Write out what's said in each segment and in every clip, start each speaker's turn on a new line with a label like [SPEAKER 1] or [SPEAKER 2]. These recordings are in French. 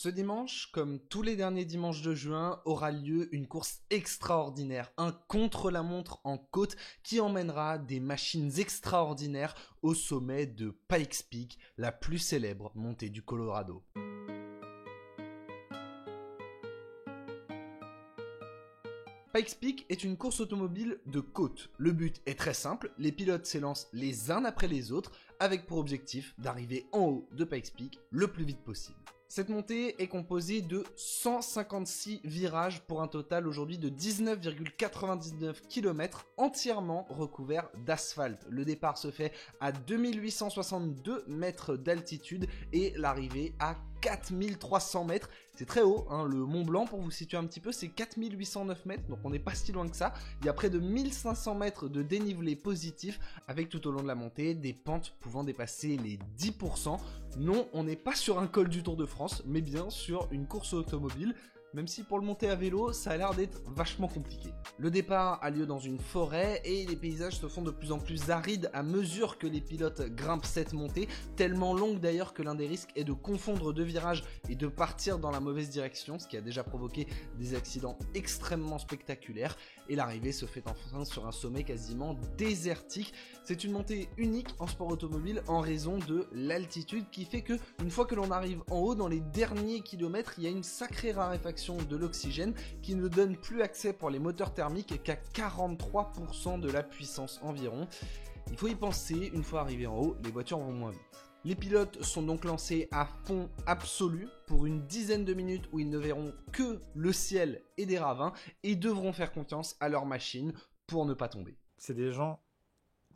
[SPEAKER 1] Ce dimanche, comme tous les derniers dimanches de juin, aura lieu une course extraordinaire, un contre-la-montre en côte qui emmènera des machines extraordinaires au sommet de Pikes Peak, la plus célèbre montée du Colorado. Pikes Peak est une course automobile de côte. Le but est très simple, les pilotes s'élancent les uns après les autres avec pour objectif d'arriver en haut de Pikes Peak le plus vite possible. Cette montée est composée de 156 virages pour un total aujourd'hui de 19,99 km entièrement recouverts d'asphalte. Le départ se fait à 2862 mètres d'altitude et l'arrivée à 4300 mètres. C'est très haut, hein. Le Mont Blanc, pour vous situer un petit peu, c'est 4809 mètres, donc on n'est pas si loin que ça. Il y a près de 1500 mètres de dénivelé positif, avec tout au long de la montée des pentes pouvant dépasser les 10%. Non, on n'est pas sur un col du Tour de France, mais bien sur une course automobile, même si pour le monter à vélo, ça a l'air d'être vachement compliqué. Le départ a lieu dans une forêt et les paysages se font de plus en plus arides à mesure que les pilotes grimpent cette montée, tellement longue d'ailleurs que l'un des risques est de confondre deux virages et de partir dans la mauvaise direction, ce qui a déjà provoqué des accidents extrêmement spectaculaires, et l'arrivée se fait enfin sur un sommet quasiment désertique. C'est une montée unique en sport automobile en raison de l'altitude qui fait que, une fois que l'on arrive en haut, dans les derniers kilomètres, il y a une sacrée raréfaction de l'oxygène qui ne donne plus accès pour les moteurs thermiques qu'à 43% de la puissance environ. Il faut y penser, une fois arrivé en haut, les voitures vont moins vite. Les pilotes sont donc lancés à fond absolu pour une dizaine de minutes où ils ne verront que le ciel et des ravins et devront faire confiance à leur machine pour ne pas tomber.
[SPEAKER 2] C'est des gens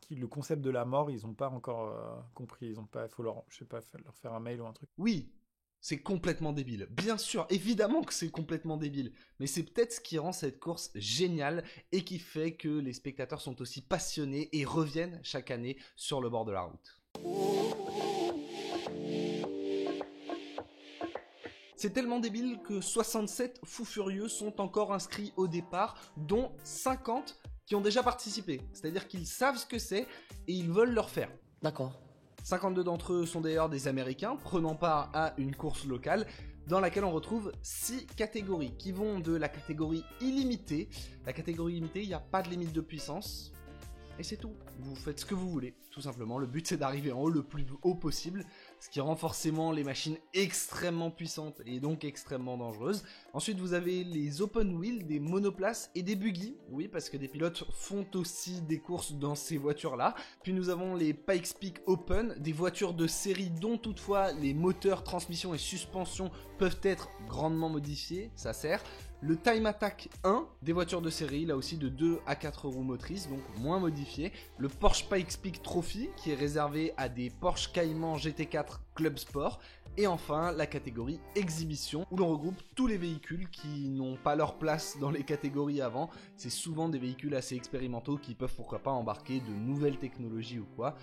[SPEAKER 2] qui, le concept de la mort, ils n'ont pas encore compris. Ils ont pas, faut leur, je sais pas, leur faire un mail ou un truc.
[SPEAKER 1] Oui, c'est complètement débile. Bien sûr, évidemment que c'est complètement débile. Mais c'est peut-être ce qui rend cette course géniale et qui fait que les spectateurs sont aussi passionnés et reviennent chaque année sur le bord de la route. C'est tellement débile que 67 fous furieux sont encore inscrits au départ, dont 50 qui ont déjà participé. C'est-à-dire qu'ils savent ce que c'est et ils veulent le refaire.
[SPEAKER 3] D'accord.
[SPEAKER 1] 52 d'entre eux sont d'ailleurs des Américains prenant part à une course locale dans laquelle on retrouve 6 catégories qui vont de la catégorie illimitée. La catégorie illimitée, il n'y a pas de limite de puissance et c'est tout. Vous faites ce que vous voulez, tout simplement. Le but c'est d'arriver en haut le plus haut possible, ce qui rend forcément les machines extrêmement puissantes et donc extrêmement dangereuses. Ensuite vous avez les open wheel, des monoplaces et des buggy, oui parce que des pilotes font aussi des courses dans ces voitures-là. Puis nous avons les Pikes Peak Open, des voitures de série dont toutefois les moteurs, transmission et suspension peuvent être grandement modifiés, ça sert. Le Time Attack 1, des voitures de série, là aussi de 2 à 4 roues motrices, donc moins modifiées. Le Porsche Pikes Peak Trophy, qui est réservé à des Porsche Cayman GT4 Club Sport. Et enfin, la catégorie Exhibition, où l'on regroupe tous les véhicules qui n'ont pas leur place dans les catégories avant. C'est souvent des véhicules assez expérimentaux qui peuvent pourquoi pas embarquer de nouvelles technologies ou quoi.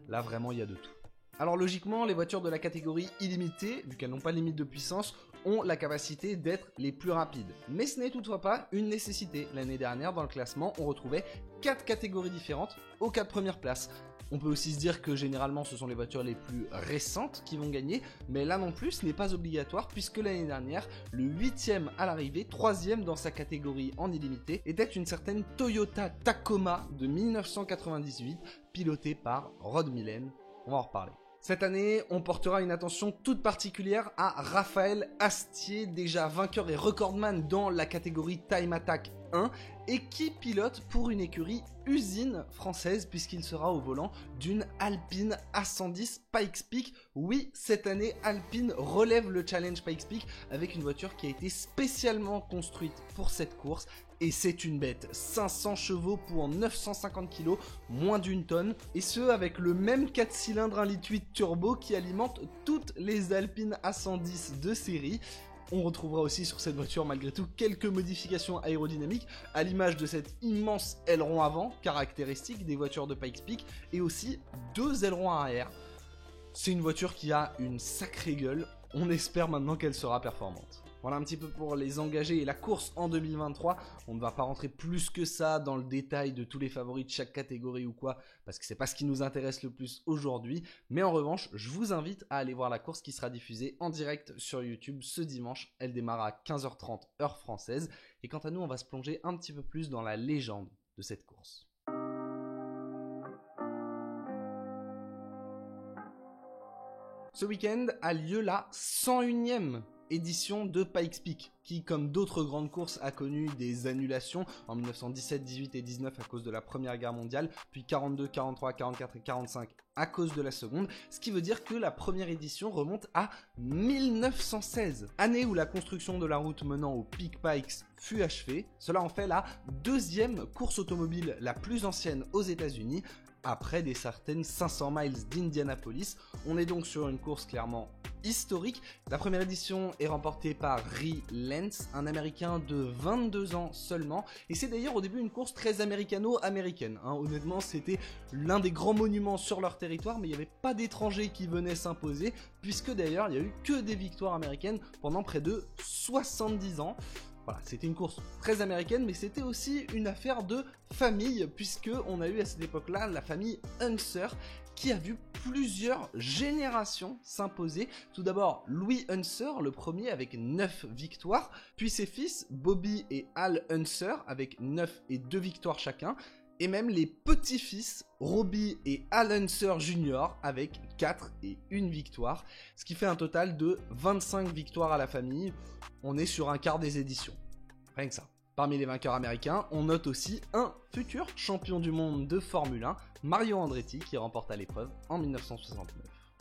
[SPEAKER 1] Là, vraiment, il y a de tout. Alors logiquement, les voitures de la catégorie illimitée, vu qu'elles n'ont pas de limite de puissance, ont la capacité d'être les plus rapides. Mais ce n'est toutefois pas une nécessité. L'année dernière, dans le classement, on retrouvait 4 catégories différentes aux 4 premières places. On peut aussi se dire que généralement ce sont les voitures les plus récentes qui vont gagner, mais là non plus ce n'est pas obligatoire puisque l'année dernière, le 8e à l'arrivée, 3e dans sa catégorie en illimité, était une certaine Toyota Tacoma de 1998, pilotée par Rod Millen. On va en reparler. Cette année, on portera une attention toute particulière à Raphaël Astier, déjà vainqueur et recordman dans la catégorie Time Attack 1 et qui pilote pour une écurie usine française puisqu'il sera au volant d'une Alpine A110 Pikes Peak. Oui, cette année, Alpine relève le challenge Pikes Peak avec une voiture qui a été spécialement construite pour cette course. Et c'est une bête, 500 chevaux pour 950 kg, moins d'une tonne, et ce avec le même 4 cylindres 1,8 litre turbo qui alimente toutes les Alpine A110 de série. On retrouvera aussi sur cette voiture malgré tout quelques modifications aérodynamiques à l'image de cet immense aileron avant, caractéristique des voitures de Pikes Peak, et aussi 2 ailerons arrière. C'est une voiture qui a une sacrée gueule, on espère maintenant qu'elle sera performante. Voilà un petit peu pour les engagés et la course en 2023. On ne va pas rentrer plus que ça dans le détail de tous les favoris de chaque catégorie ou quoi, parce que c'est pas ce qui nous intéresse le plus aujourd'hui. Mais en revanche, je vous invite à aller voir la course qui sera diffusée en direct sur YouTube ce dimanche. Elle démarre à 15h30 heure française. Et quant à nous, on va se plonger un petit peu plus dans la légende de cette course. Ce week-end a lieu la 101e édition de Pikes Peak, qui, comme d'autres grandes courses, a connu des annulations en 1917, 18 et 19 à cause de la Première Guerre mondiale, puis 42, 43, 44 et 45 à cause de la Seconde, ce qui veut dire que la première édition remonte à 1916, année où la construction de la route menant au Peak Pikes fut achevée. Cela en fait la deuxième course automobile la plus ancienne aux États-Unis, après des certaines 500 miles d'Indianapolis. On est donc sur une course clairement historique. La première édition est remportée par Ray Lentz, un Américain de 22 ans seulement, et c'est d'ailleurs au début une course très américano-américaine. Honnêtement, c'était l'un des grands monuments sur leur territoire, mais il n'y avait pas d'étrangers qui venaient s'imposer, puisque d'ailleurs il n'y a eu que des victoires américaines pendant près de 70 ans. Voilà, c'était une course très américaine, mais c'était aussi une affaire de famille, puisque on a eu à cette époque-là la famille Unser, qui a vu plusieurs générations s'imposer. Tout d'abord, Louis Unser, le premier avec 9 victoires, puis ses fils Bobby et Al Unser avec 9 et 2 victoires chacun, et même les petits-fils Robbie et Al Unser Jr. avec 4 et 1 victoire, ce qui fait un total de 25 victoires à la famille. On est sur un quart des éditions, rien que ça. Parmi les vainqueurs américains, on note aussi un futur champion du monde de Formule 1, Mario Andretti, qui remporta l'épreuve en 1969.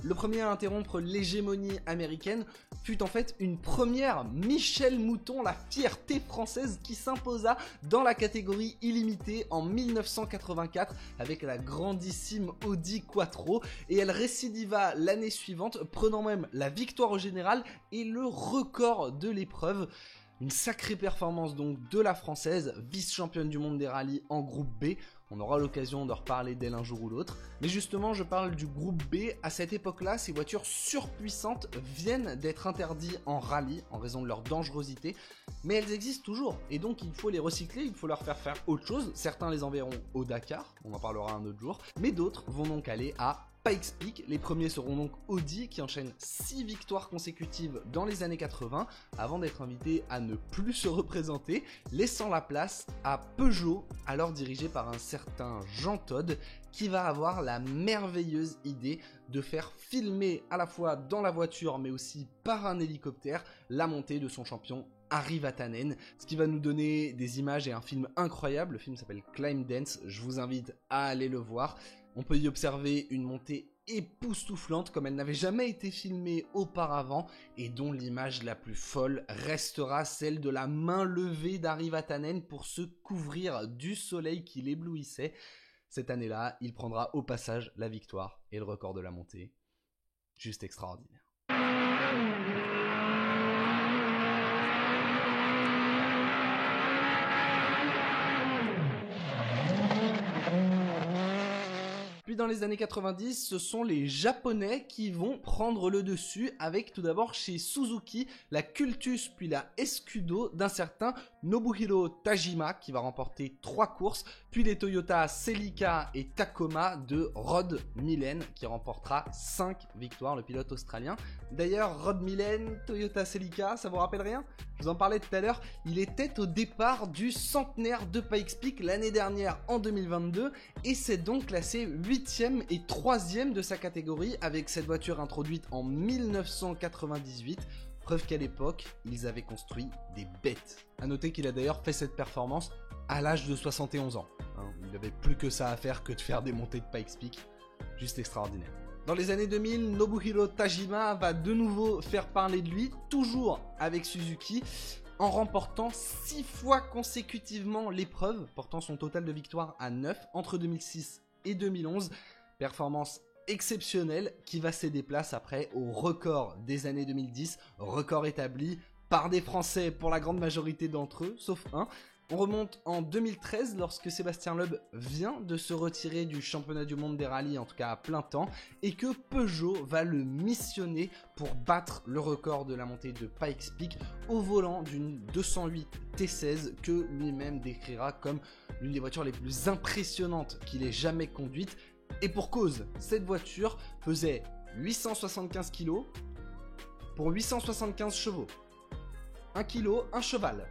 [SPEAKER 1] Le premier à interrompre l'hégémonie américaine fut en fait une première, Michel Mouton, la fierté française, qui s'imposa dans la catégorie illimitée en 1984 avec la grandissime Audi Quattro, et elle récidiva l'année suivante, prenant même la victoire au général et le record de l'épreuve. Une sacrée performance donc de la française, vice-championne du monde des rallyes en groupe B. On aura l'occasion de reparler d'elle un jour ou l'autre. Mais justement, je parle du groupe B. À cette époque-là, ces voitures surpuissantes viennent d'être interdites en rallye en raison de leur dangerosité. Mais elles existent toujours. Et donc, il faut les recycler, il faut leur faire autre chose. Certains les enverront au Dakar, on en parlera un autre jour. Mais d'autres vont donc aller à Pikes Peak. Les premiers seront donc Audi, qui enchaîne 6 victoires consécutives dans les années 80 avant d'être invité à ne plus se représenter, laissant la place à Peugeot, alors dirigé par un certain Jean Todt, qui va avoir la merveilleuse idée de faire filmer à la fois dans la voiture mais aussi par un hélicoptère la montée de son champion Harry Vatanen, ce qui va nous donner des images et un film incroyable. Le film s'appelle Climb Dance, je vous invite à aller le voir. On peut y observer une montée époustouflante comme elle n'avait jamais été filmée auparavant, et dont l'image la plus folle restera celle de la main levée d'Harry Vatanen pour se couvrir du soleil qui l'éblouissait. Cette année-là, il prendra au passage la victoire et le record de la montée. Juste extraordinaire. Puis dans les années 90, ce sont les Japonais qui vont prendre le dessus, avec tout d'abord chez Suzuki la Cultus puis la Escudo d'un certain Nobuhiro Tajima qui va remporter 3 courses, puis les Toyota Celica et Tacoma de Rod Millen qui remportera 5 victoires, le pilote australien. D'ailleurs, Rod Millen, Toyota Celica, ça vous rappelle rien ? Je vous en parlais tout à l'heure, il était au départ du centenaire de Pikes Peak l'année dernière en 2022 et s'est donc classé 8e et 3e de sa catégorie avec cette voiture introduite en 1998. Preuve qu'à l'époque, ils avaient construit des bêtes. A noter qu'il a d'ailleurs fait cette performance à l'âge de 71 ans. Il n'avait plus que ça à faire que de faire des montées de Pikes Peak. Juste extraordinaire. Dans les années 2000, Nobuhiro Tajima va de nouveau faire parler de lui, toujours avec Suzuki, en remportant 6 fois consécutivement l'épreuve, portant son total de victoires à 9 entre 2006 et 2011. Performance exceptionnelle qui va céder place après au record des années 2010, record établi par des Français pour la grande majorité d'entre eux, sauf un, On remonte en 2013 lorsque Sébastien Loeb vient de se retirer du championnat du monde des rallyes, en tout cas à plein temps, et que Peugeot va le missionner pour battre le record de la montée de Pikes Peak au volant d'une 208 T16 que lui-même décrira comme l'une des voitures les plus impressionnantes qu'il ait jamais conduites. Et pour cause, cette voiture pesait 875 kg pour 875 chevaux. 1 kg, 1 cheval.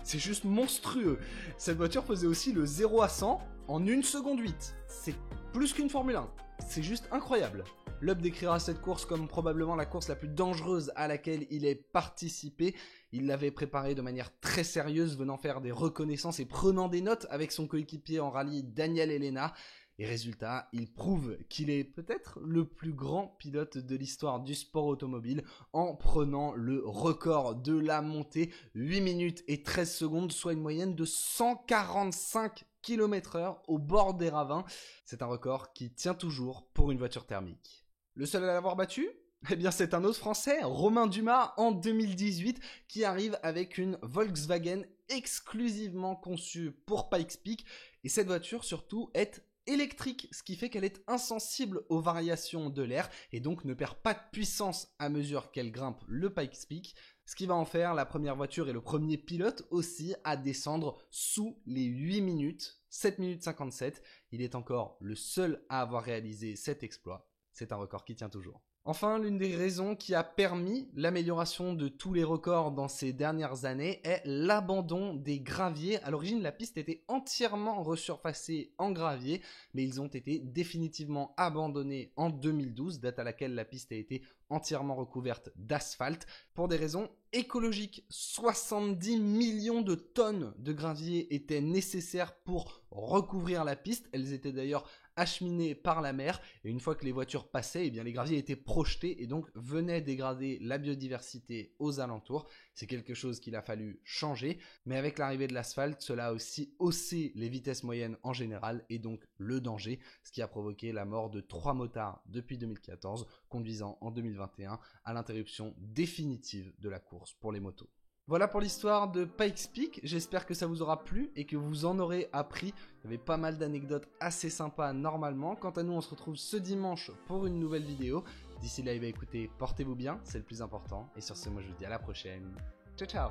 [SPEAKER 1] C'est juste monstrueux. Cette voiture faisait aussi le 0 à 100 en 1 seconde 8. C'est plus qu'une Formule 1. C'est juste incroyable. Loeb décrira cette course comme probablement la course la plus dangereuse à laquelle il ait participé. Il l'avait préparée de manière très sérieuse, venant faire des reconnaissances et prenant des notes avec son coéquipier en rallye Daniel Elena. Et résultat, il prouve qu'il est peut-être le plus grand pilote de l'histoire du sport automobile en prenant le record de la montée, 8 minutes et 13 secondes, soit une moyenne de 145 km/h au bord des ravins. C'est un record qui tient toujours pour une voiture thermique. Le seul à l'avoir battu ? Eh bien, c'est un autre Français, Romain Dumas, en 2018, qui arrive avec une Volkswagen exclusivement conçue pour Pikes Peak. Et cette voiture, surtout, est électrique, ce qui fait qu'elle est insensible aux variations de l'air et donc ne perd pas de puissance à mesure qu'elle grimpe le Pikes Peak, ce qui va en faire la première voiture et le premier pilote aussi à descendre sous les 8 minutes, 7 minutes 57. Il est encore le seul à avoir réalisé cet exploit. C'est un record qui tient toujours. Enfin, l'une des raisons qui a permis l'amélioration de tous les records dans ces dernières années est l'abandon des graviers. À l'origine, la piste était entièrement resurfacée en gravier, mais ils ont été définitivement abandonnés en 2012, date à laquelle la piste a été entièrement recouverte d'asphalte, pour des raisons écologiques. 70 millions de tonnes de gravier étaient nécessaires pour recouvrir la piste. Elles étaient d'ailleurs acheminées par la mer, et une fois que les voitures passaient, eh bien les graviers étaient projetés et donc venaient dégrader la biodiversité aux alentours. C'est quelque chose qu'il a fallu changer, mais avec l'arrivée de l'asphalte, cela a aussi haussé les vitesses moyennes en général et donc le danger, ce qui a provoqué la mort de 3 motards depuis 2014, conduisant en 2021 à l'interruption définitive de la course pour les motos. Voilà pour l'histoire de Pikes Peak, j'espère que ça vous aura plu et que vous en aurez appris. Il y avait pas mal d'anecdotes assez sympas normalement. Quant à nous, on se retrouve ce dimanche pour une nouvelle vidéo. D'ici là, écoutez, portez-vous bien, c'est le plus important. Et sur ce, moi je vous dis à la prochaine. Ciao ciao.